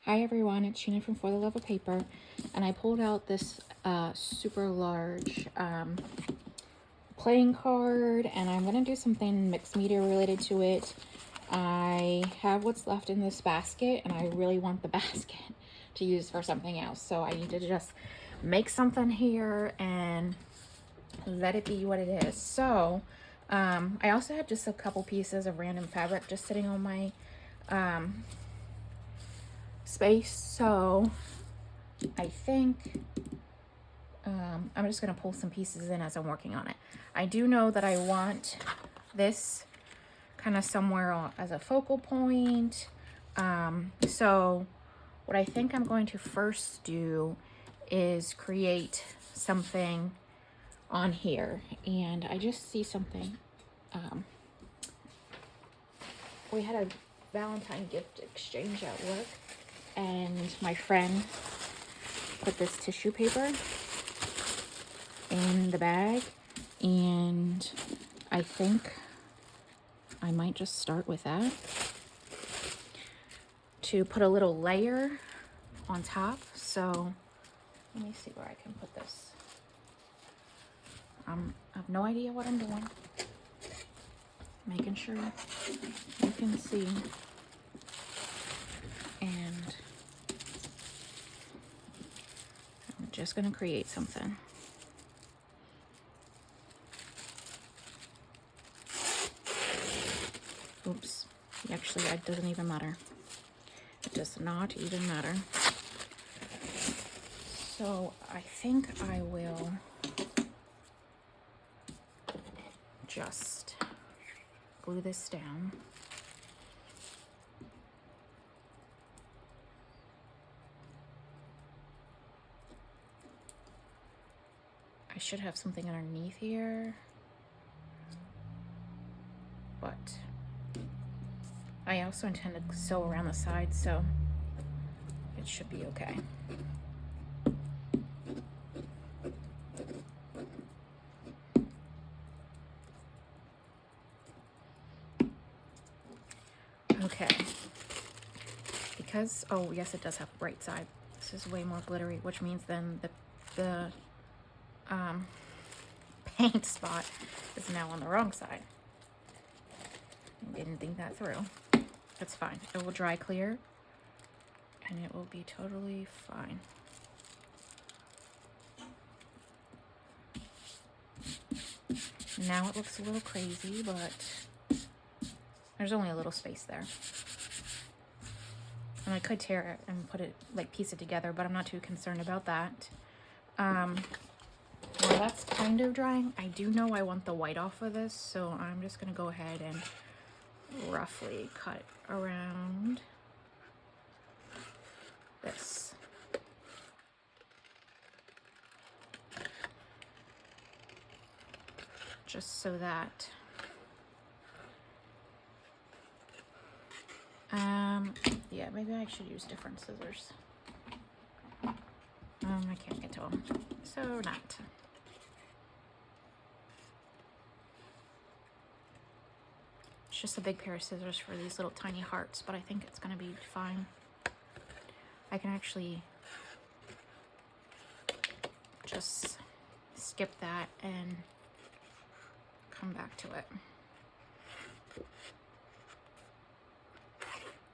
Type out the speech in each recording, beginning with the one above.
Hi everyone, it's Sheena from For the Love of Paper, and I pulled out this super large playing card, and I'm going to do something mixed media related to it. I have what's left in this basket, and I really want the basket to use for something else, so I need to just make something here and let it be what it is. So I also had just a couple pieces of random fabric just sitting on my space, so I think I'm just gonna pull some pieces in as I'm working on it. I do know that I want this kind of somewhere as a focal point, so what I think I'm going to first do is create something on here, and I just see something. We had a Valentine gift exchange at work, and my friend put this tissue paper in the bag, and I think I might just start with that to put a little layer on top. So let me see where I can put this. I have no idea what I'm doing. Making sure you can see. And I'm just gonna create something. Oops, actually that doesn't even matter. It does not even matter. So I think I will just glue this down. I should have something underneath here, but I also intend to sew around the sides, so it should be okay. Okay, because, oh yes, it does have a bright side. This is way more glittery, which means then the paint spot is now on the wrong side. I didn't think that through. That's fine. It will dry clear, and it will be totally fine. Now it looks a little crazy, but there's only a little space there. And I could tear it and put it, like piece it together, but I'm not too concerned about that. Well, that's kind of drying. I do know I want the white off of this, so I'm just gonna go ahead and roughly cut around this. Just so that yeah, maybe I should use different scissors. I can't get to them, so not. It's just a big pair of scissors for these little tiny hearts, but I think it's gonna be fine. I can actually just skip that and come back to it.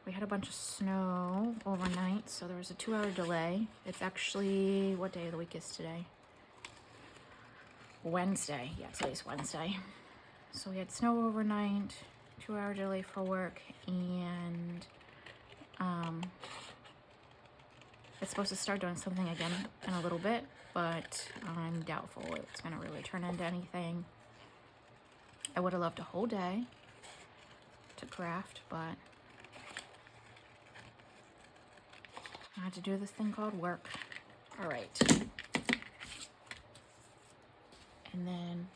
We had a bunch of snow overnight, so there was a 2-hour delay. It's actually, what day of the week is today? Wednesday. Yeah, today's Wednesday. So we had snow overnight, 2-hour delay for work, and it's supposed to start doing something again in a little bit, but I'm doubtful it's gonna really turn into anything. I would have loved a whole day to craft, but I had to do this thing called work. All right. And then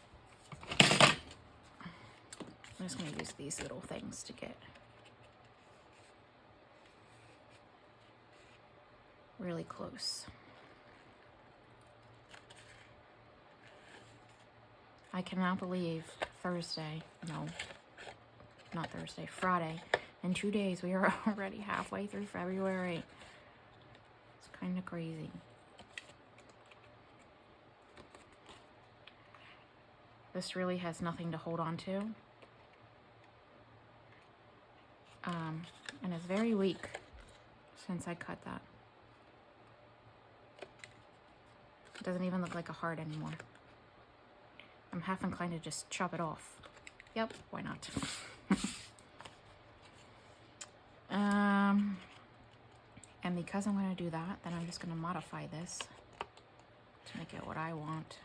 I'm just gonna use these little things to get really close. I cannot believe Thursday, no, not Thursday, Friday. In 2 days, we are already halfway through February. Kind of crazy. This really has nothing to hold on to. And it's very weak since I cut that. It doesn't even look like a heart anymore. I'm half inclined to just chop it off. Yep, why not? And because I'm going to do that, then I'm just going to modify this to make it what I want.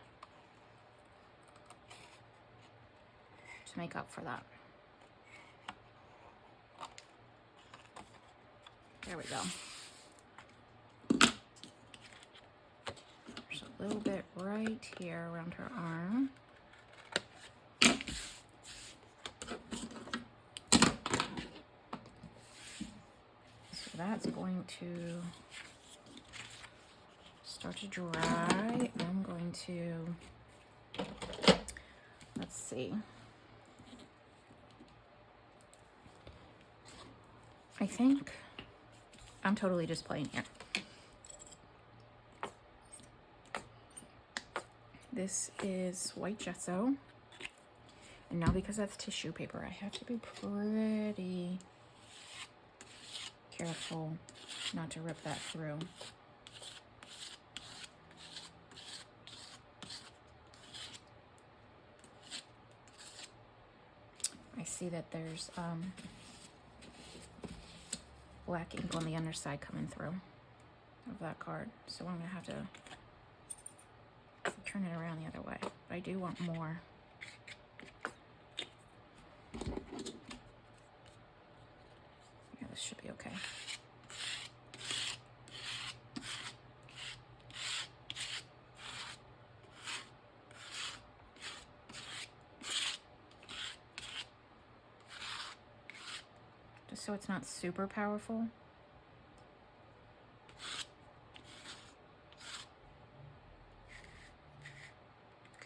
To make up for that. There we go. There's a little bit right here around her arm. So that's going to start to dry. I'm going to, let's see. I think I'm totally just playing here. This is white gesso. And now because that's tissue paper, I have to be pretty careful not to rip that through. I see that there's black ink on the underside coming through of that card. So I'm gonna have to turn it around the other way. But I do want more. Yeah, this should be okay. Just so it's not super powerful.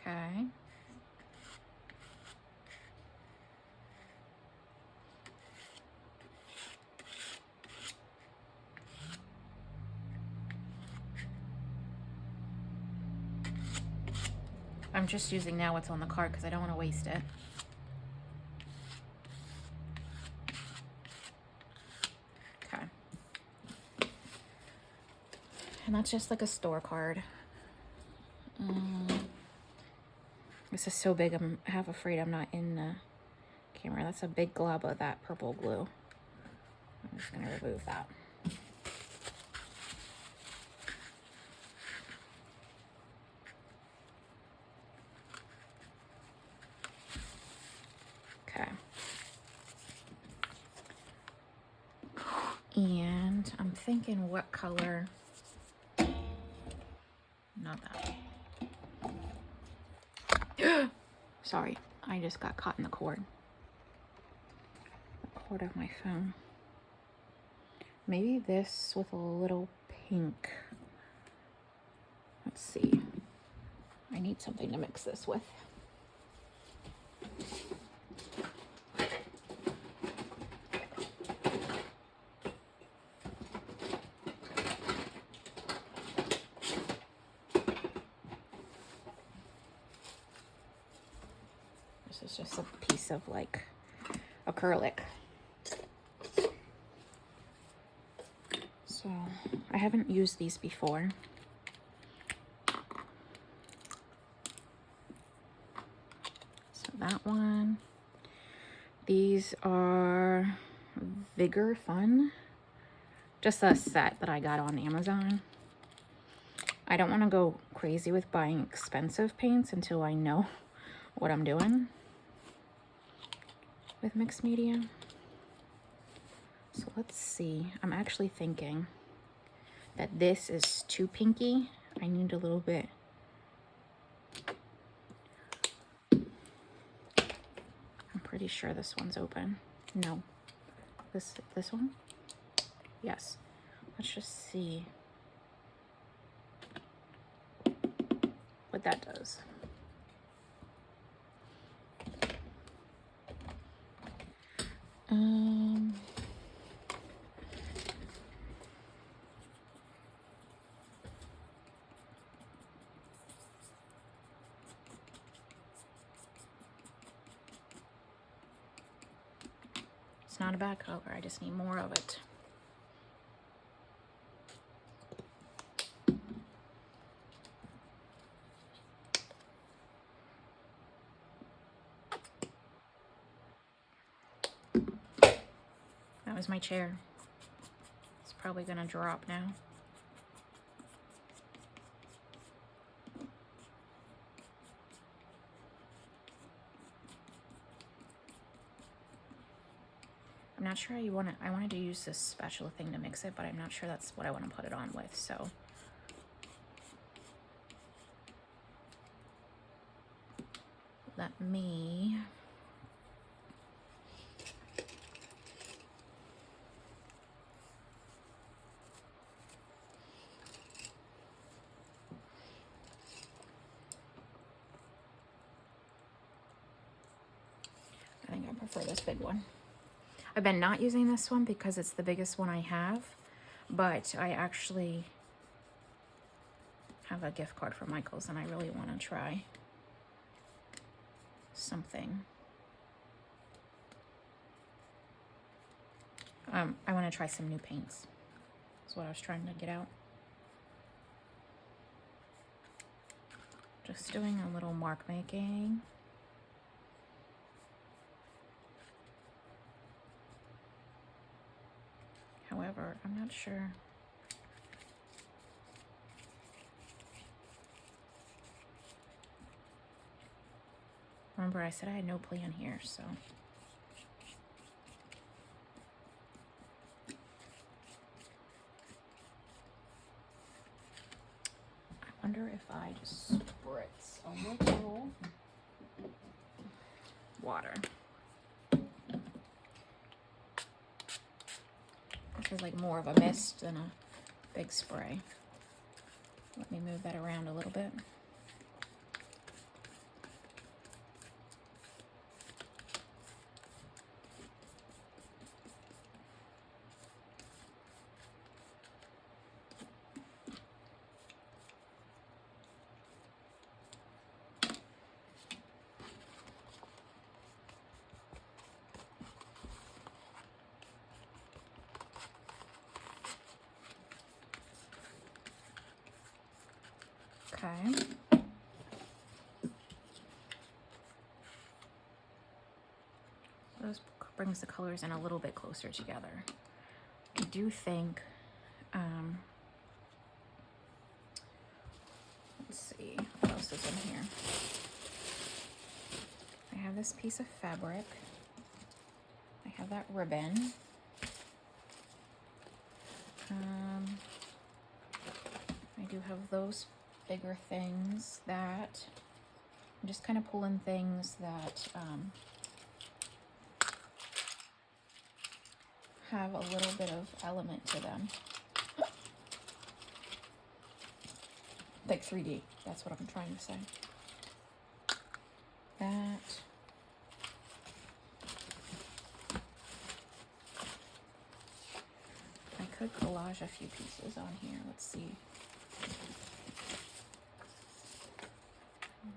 Okay. I'm just using now what's on the card because I don't want to waste it. Okay. And that's just like a store card. This is so big, I'm half afraid I'm not in the camera. That's a big glob of that purple glue. I'm just going to remove that. Okay. And I'm thinking what color, not that. Sorry, I just got caught in the cord. The cord of my phone. Maybe this with a little pink. Let's see. I need something to mix this with. This is just a piece of like acrylic. So I haven't used these before. So that one. These are Vigor Fun. Just a set that I got on Amazon. I don't want to go crazy with buying expensive paints until I know what I'm doing with mixed media. So let's see. I'm actually thinking that this is too pinky. I need a little bit. I'm pretty sure this one's open. No. This one? Yes. Let's just see what that does. It's not a bad color, I just need more of it. That was my chair. It's probably gonna drop now. I'm not sure I wanted to use this spatula thing to mix it, but I'm not sure that's what I want to put it on with, so. Let me I think I prefer this big one. I've been not using this one because it's the biggest one I have, but I actually have a gift card for Michael's and I really want to try something. I want to try some new paints. That's what I was trying to get out. Just doing a little mark making. However, I'm not sure. Remember, I said I had no plan here, so. I wonder if I just spritz a little water. This is like more of a mist than a big spray. Let me move that around a little bit. Okay. This brings the colors in a little bit closer together. I do think, let's see, what else is in here? I have this piece of fabric. I have that ribbon. I do have those bigger things that I'm just kind of pulling things that have a little bit of element to them. Like 3D, that's what I'm trying to say. That. I could collage a few pieces on here, let's see.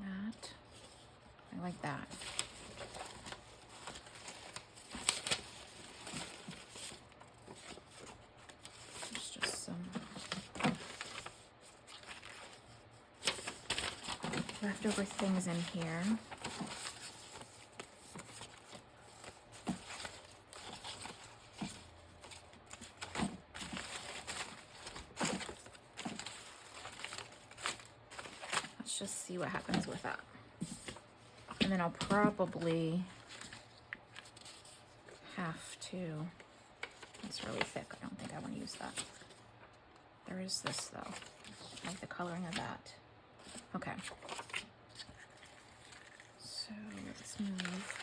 That. I like that. There's just some leftover things in here. Let's just see what happens with that. And then I'll probably have to, it's really thick, I don't think I want to use that. There is this though, I like the coloring of that. Okay. So let's move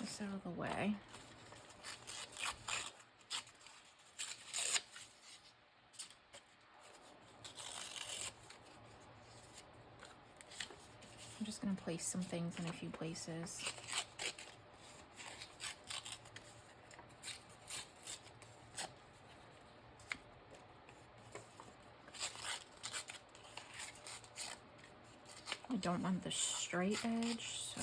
this out of the way. I'm just going to place some things in a few places. I don't want the straight edge, so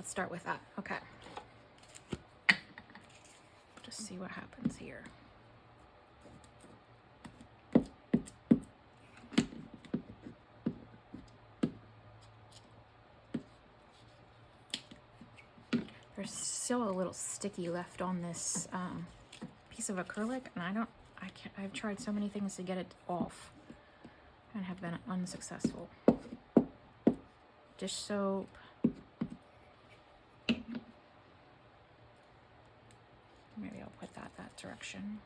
let's start with that. Okay. Just see what happens here. There's still a little sticky left on this piece of acrylic, and I've tried so many things to get it off and have been unsuccessful. Dish soap. Maybe I'll put that direction.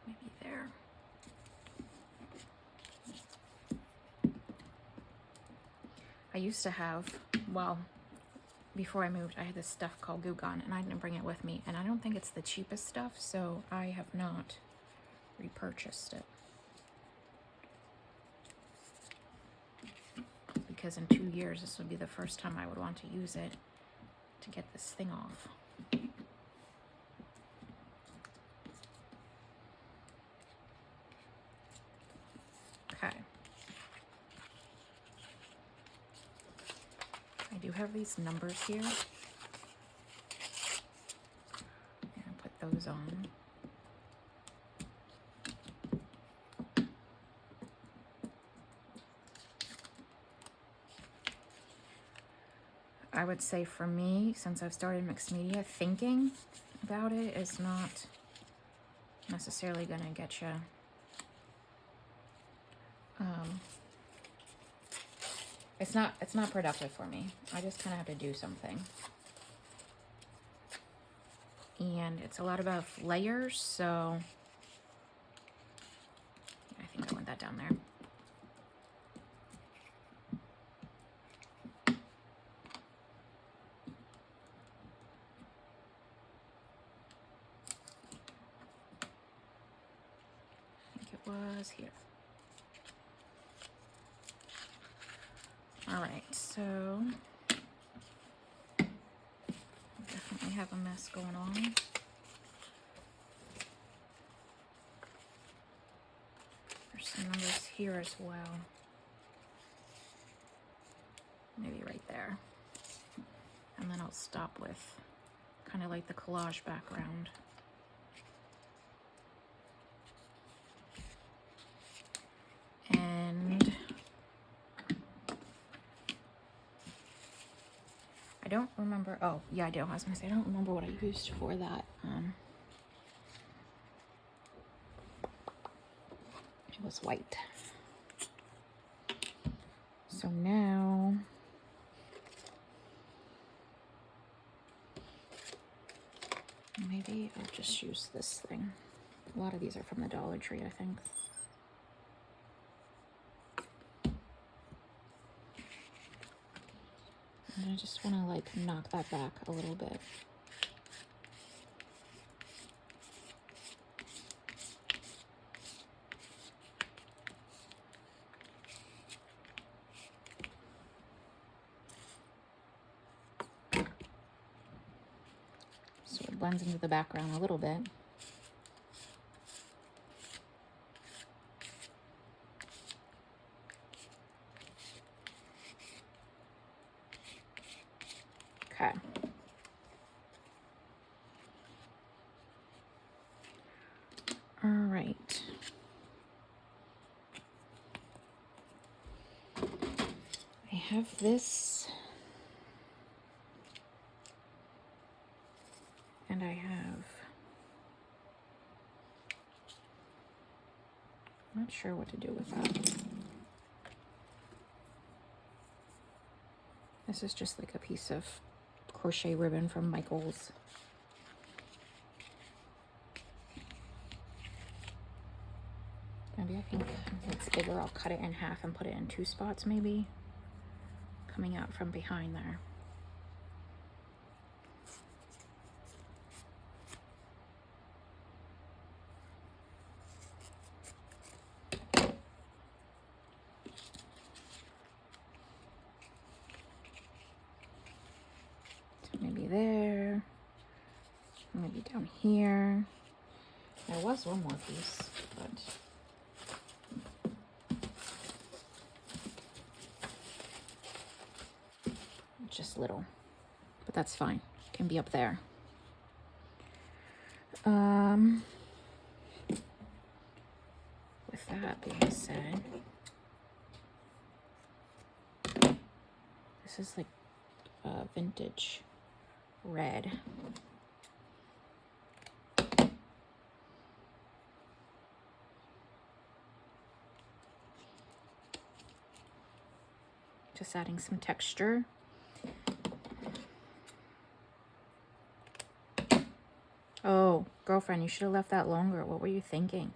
Maybe there. I used to have, well, before I moved, I had this stuff called Goo Gone, and I didn't bring it with me. And I don't think it's the cheapest stuff, so I have not repurchased it. Because in 2 years, this would be the first time I would want to use it to get this thing off. Okay. I do have these numbers here. I'm gonna put those on. I would say for me, since I've started mixed media, thinking about it is not necessarily gonna get you it's not productive for me. I just kind of have to do something. And it's a lot about layers, so I think I want that down there. I think it was here. All right, so definitely have a mess going on. There's some numbers here as well. Maybe right there. And then I'll stop with kind of like the collage background. And I don't remember, oh yeah I do, I was gonna say I don't remember what I used for that. It was white. So now maybe I'll just use this thing. A lot of these are from the Dollar Tree, I think. And I just want to like knock that back a little bit. So it blends into the background a little bit. Okay. All right. I have this. And I have, I'm not sure what to do with that. This is just like a piece of crochet ribbon from Michael's. Maybe I think if it's bigger, I'll cut it in half and put it in 2 spots maybe. Coming out from behind there. maybe down here. There was one more piece, but just little, but that's fine. It can be up there. With that being said, this is like a vintage red. Just adding some texture. Oh, girlfriend, you should have left that longer. What were you thinking?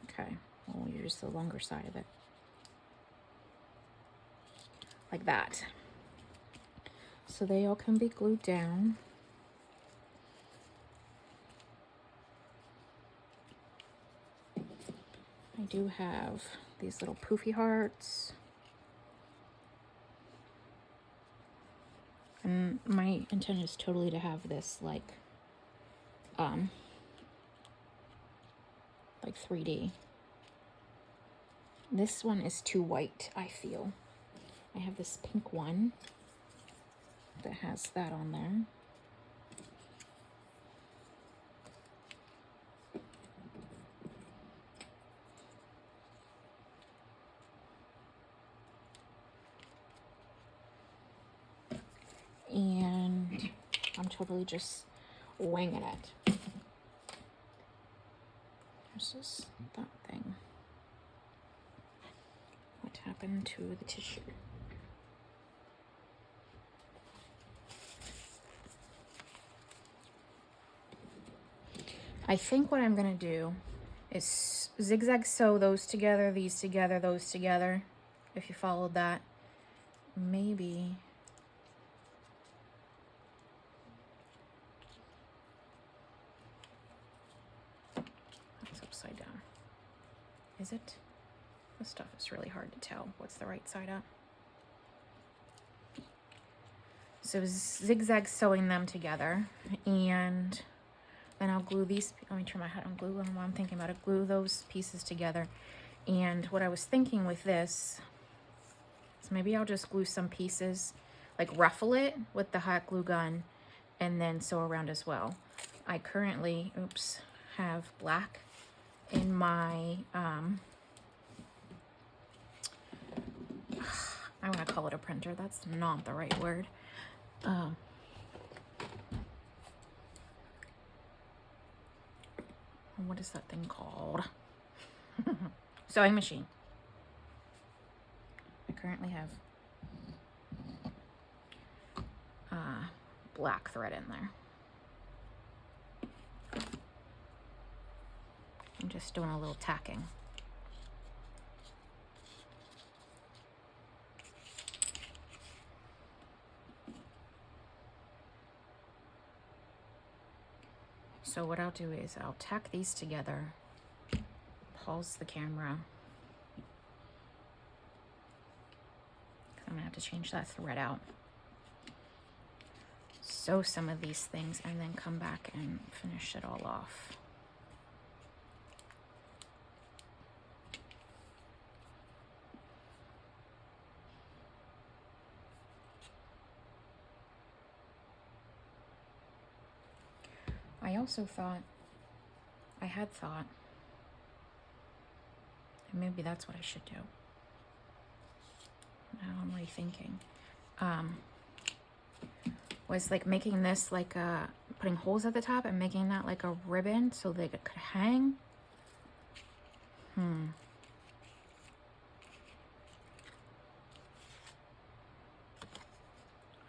Okay, we'll use the longer side of it. Like that. So they all can be glued down. I do have these little poofy hearts. And my intent is totally to have this like 3D. This one is too white, I feel. I have this pink one that has that on there. And I'm totally just winging it. There's this, that thing. What happened to the tissue? I think what I'm gonna do is zigzag sew those together, these together, those together. If you followed that, maybe. It's upside down. Is it? This stuff is really hard to tell. What's the right side up? So zigzag sewing them together, and then I'll glue these. Let me turn my head on glue while I'm thinking about it. Glue those pieces together. And what I was thinking with this is maybe I'll just glue some pieces, like ruffle it with the hot glue gun, and then sew around as well. I currently, have black in my, I want to call it a printer. That's not the right word. What is that thing called? Sewing machine. I currently have black thread in there. I'm just doing a little tacking. So what I'll do is I'll tack these together, pause the camera. I'm gonna have to change that thread out. Sew some of these things and then come back and finish it all off. I also thought, and maybe that's what I should do. Now I'm rethinking. Was like making this like putting holes at the top and making that like a ribbon so that it could hang. I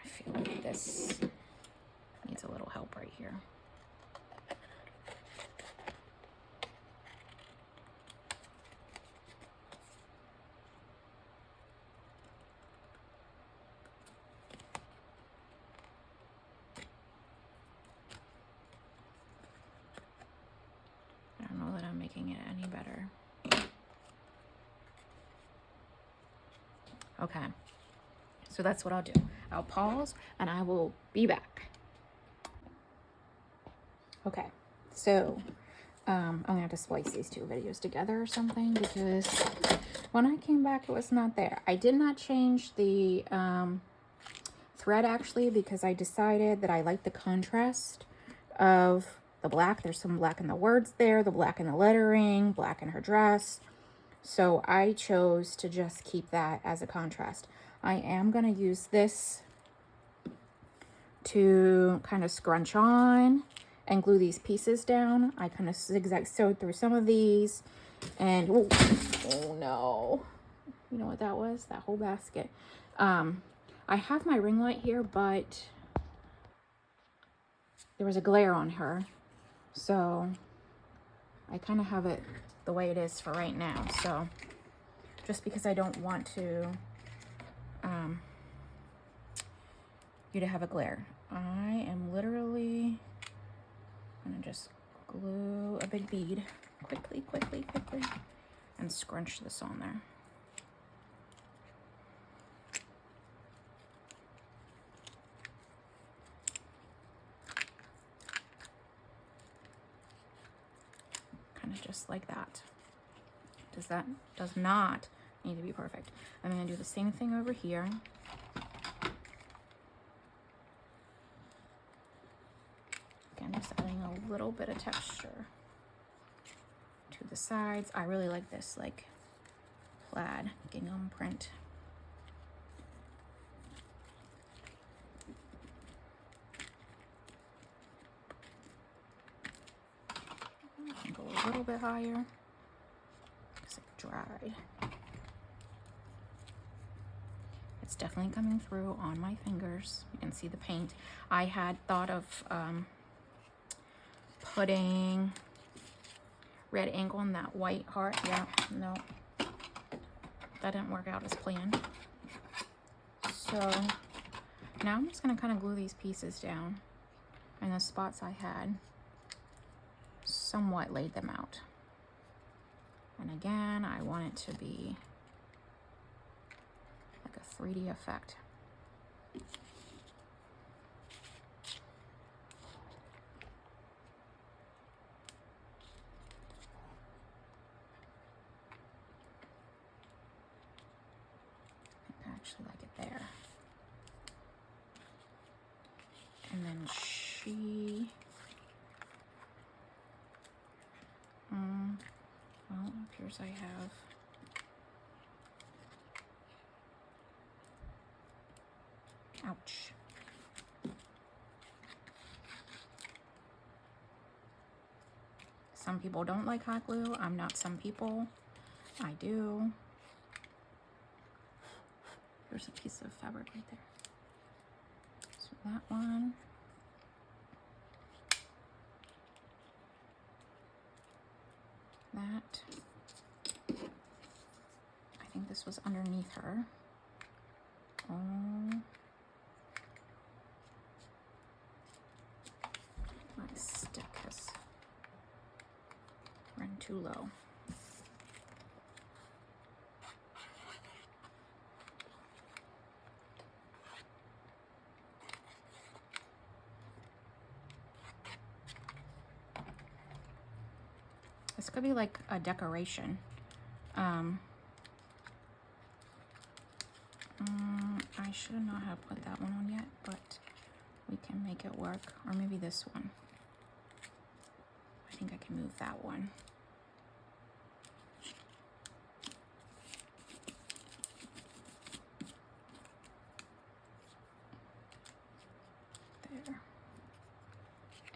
feel like this needs a little help right here. Making it any better. Okay, so that's what I'll do. I'll pause and I will be back. Okay, so I'm gonna have to splice these two videos together or something, because when I came back, it was not there. I did not change the thread actually, because I decided that I like the contrast of the black. There's some black in the words there, the black in the lettering, black in her dress. So I chose to just keep that as a contrast. I am going to use this to kind of scrunch on and glue these pieces down. I kind of zigzag sewed through some of these, and oh no, you know what that was? That whole basket. I have my ring light here, but there was a glare on her, so I kind of have it the way it is for right now. So just because I don't want to you to have a glare, I am literally gonna just glue a big bead quickly and scrunch this on there. Kind of just like that. Does not need to be perfect. I'm gonna do the same thing over here. Again, just adding a little bit of texture to the sides. I really like this like plaid gingham print. Go a little bit higher because it dried. It's definitely coming through on my fingers. You can see the paint. I had thought of putting red ink on that white heart. Yeah, no, that didn't work out as planned. So now I'm just gonna kind of glue these pieces down, and the spots I had somewhat laid them out. And again, I want it to be like a 3D effect. I actually like it there. And then she, well, it appears I have ouch. Some people don't like hot glue. I'm not some people. I do. There's a piece of fabric right there. So that one. That. I think this was underneath her. Oh. My stick has run too low. This could be like a decoration. I should not have put that one on yet, but we can make it work. Or maybe this one. I think I can move that one. There.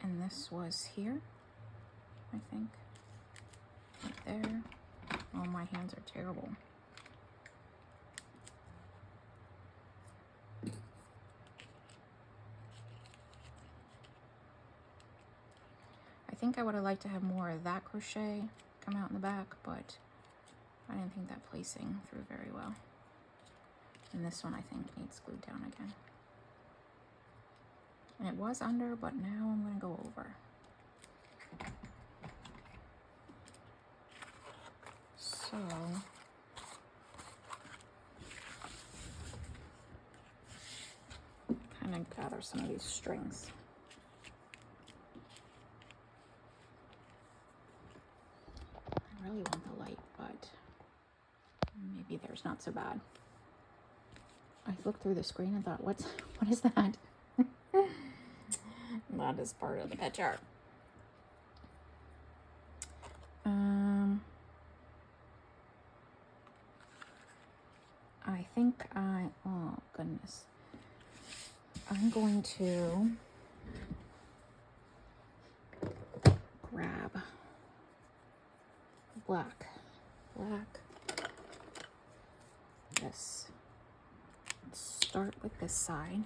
And this was here, I think. Right there. Oh, my hands are terrible. I think I would have liked to have more of that crochet come out in the back, but I didn't think that placing through very well. And this one I think needs glued down again. And it was under, but now I'm gonna go over. So kind of gather some of these strings. maybe there's not so bad. I looked through the screen and thought, what is that? That is part of the picture. I think oh goodness. I'm going to grab black, this. Let's start with this side.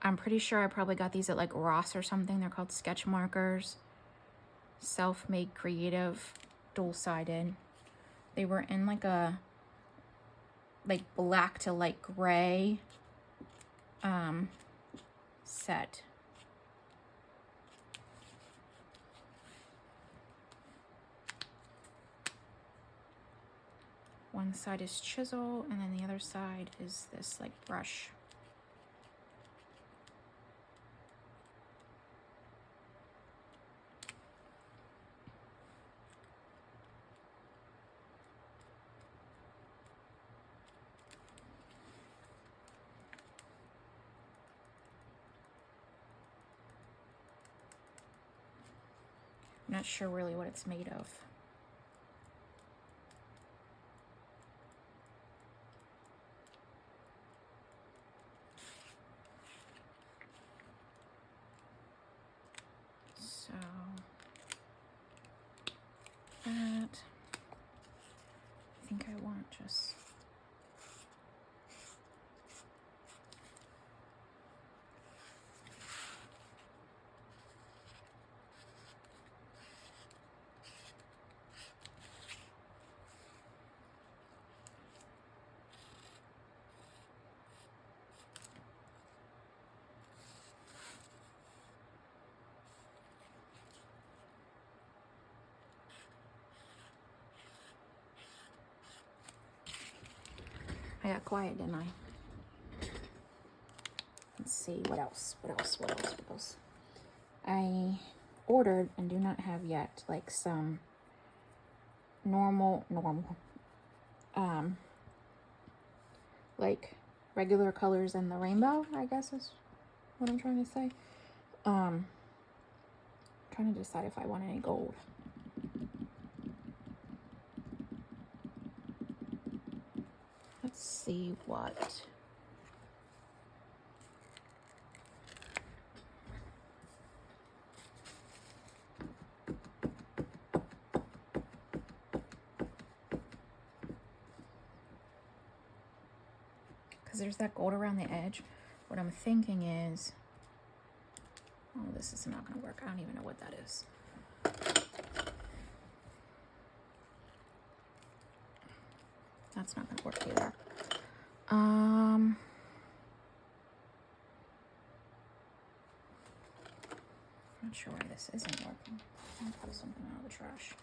I'm pretty sure I probably got these at like Ross or something. They're called sketch markers. Self-made creative, dual-sided. They were in like a black to light gray set. One side is chisel and then the other side is this like brush. I'm not sure really what it's made of. So that, I think I want just I got quiet, didn't I? Let's see, what else? I ordered and do not have yet, like some normal, like regular colors in the rainbow, I guess is what I'm trying to say. Trying to decide if I want any gold. Let's see what. Because there's that gold around the edge. What I'm thinking is, oh, this is not going to work. I don't even know what that is. That's not going to work either. Not sure why this isn't working. I'll pull something out of the trash.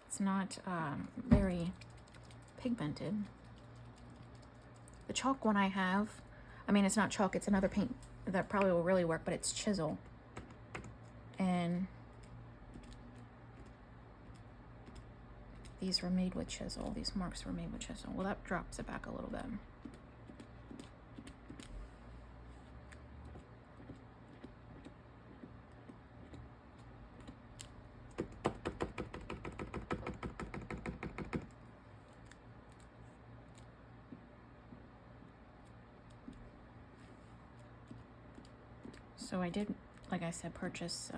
It's not very pigmented. The chalk one I have, I mean, it's not chalk, it's another paint that probably will really work, but it's chisel. And these were made with chisel. These marks were made with chisel. Well, that drops it back a little bit. So I did, like I said, purchase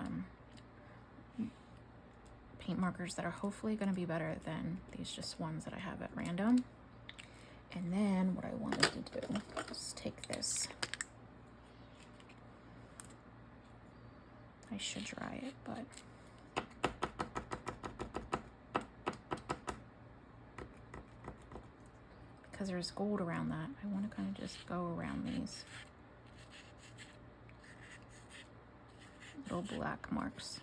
paint markers that are hopefully going to be better than these just ones that I have at random. And then what I wanted to do is take this. I should dry it, but because there's gold around that, I want to kind of just go around these. little black marks.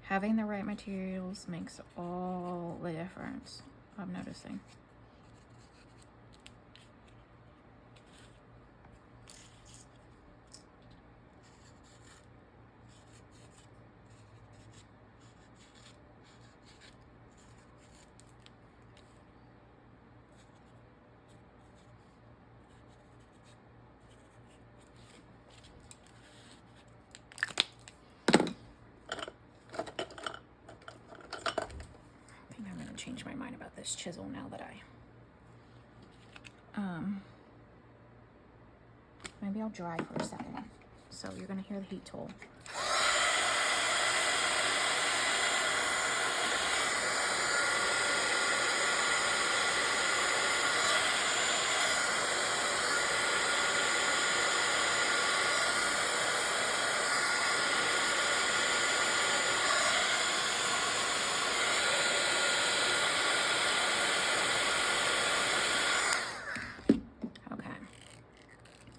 Having the right materials makes all the difference, I'm noticing. Change my mind about this chisel now that maybe I'll dry for a second. So you're gonna hear the heat tool.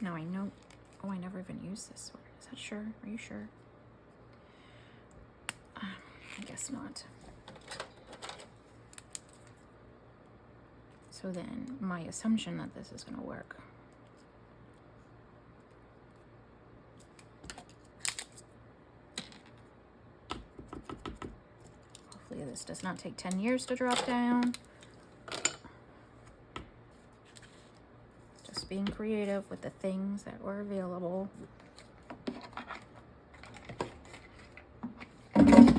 Now I know, oh, I never even used this one. Is that sure? Are you sure? I guess not. So then my assumption that this is gonna work. Hopefully this does not take 10 years to drop down. Being creative with the things that were available. Okay.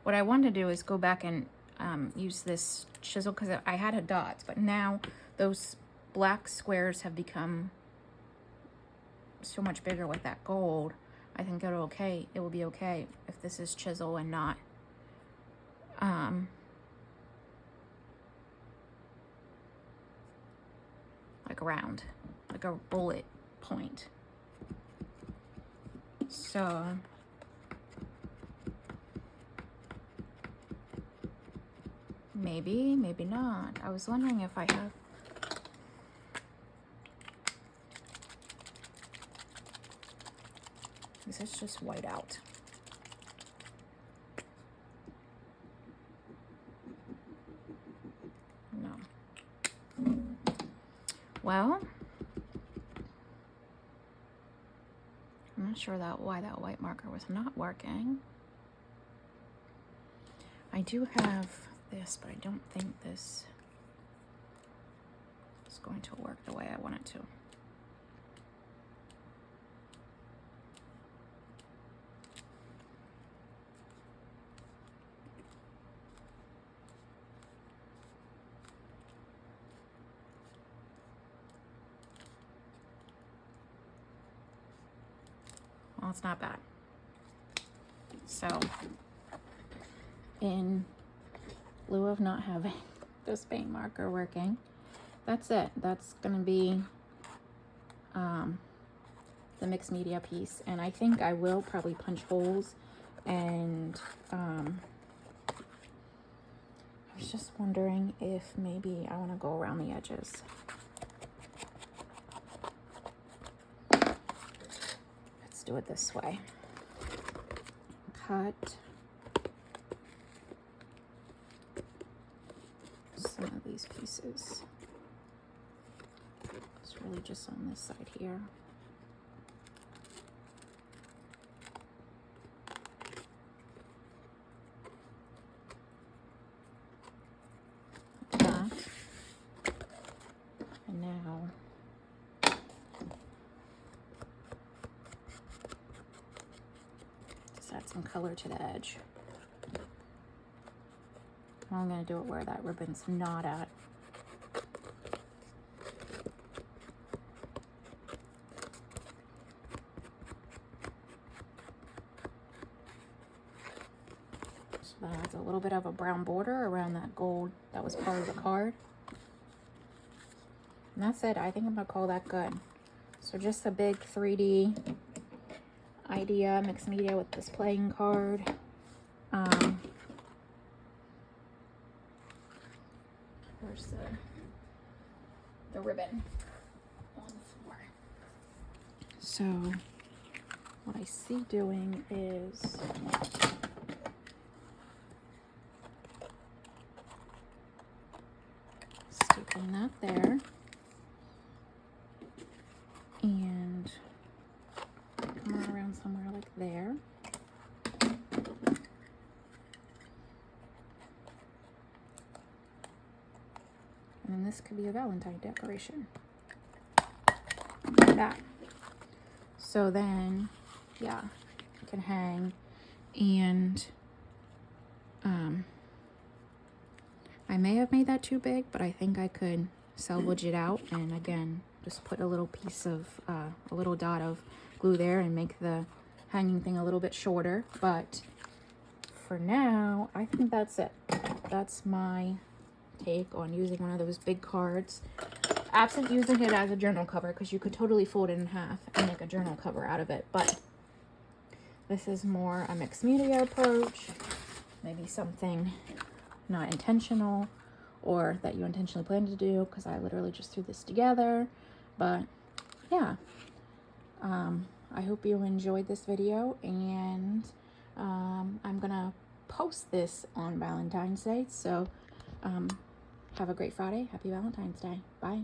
What I want to do is go back and use this chisel because I had a dots, but now those black squares have become so much bigger with that gold. I think it will be okay if this is chisel and not like round, like a bullet point. So maybe not. I was wondering if I have this is just white out. Well, I'm not sure why that white marker was not working. I do have this, but I don't think this is going to work the way I want it to. Well, it's not bad. So, in lieu of not having this paint marker working, that's it. That's gonna be the mixed media piece, and I think I will probably punch holes, and I was just wondering if maybe I want to go around the edges. Let's do it this way. Cut some of these pieces. It's really just on this side here. Like that. And now just add some color to the edge. I'm going to do it where that ribbon's not at. So that adds a little bit of a brown border around that gold that was part of the card. And that's it. I think I'm gonna call that good. So just a big 3D idea, mixed media with this playing card. Where's the ribbon on the floor? So what I see doing is sticking that there and coming around somewhere like there. And then this could be a Valentine decoration. Like that. So then, yeah, it can hang. And I may have made that too big, but I think I could salvage it out. And again, just put a little piece of, a little dot of glue there and make the hanging thing a little bit shorter. But for now, I think that's it. That's my take on using one of those big cards, absent using it as a journal cover, because you could totally fold it in half and make a journal cover out of it. But this is more a mixed media approach, maybe something not intentional or that you intentionally plan to do, because I literally just threw this together. But yeah, I hope you enjoyed this video, and I'm gonna post this on Valentine's Day. So have a great Friday. Happy Valentine's Day. Bye.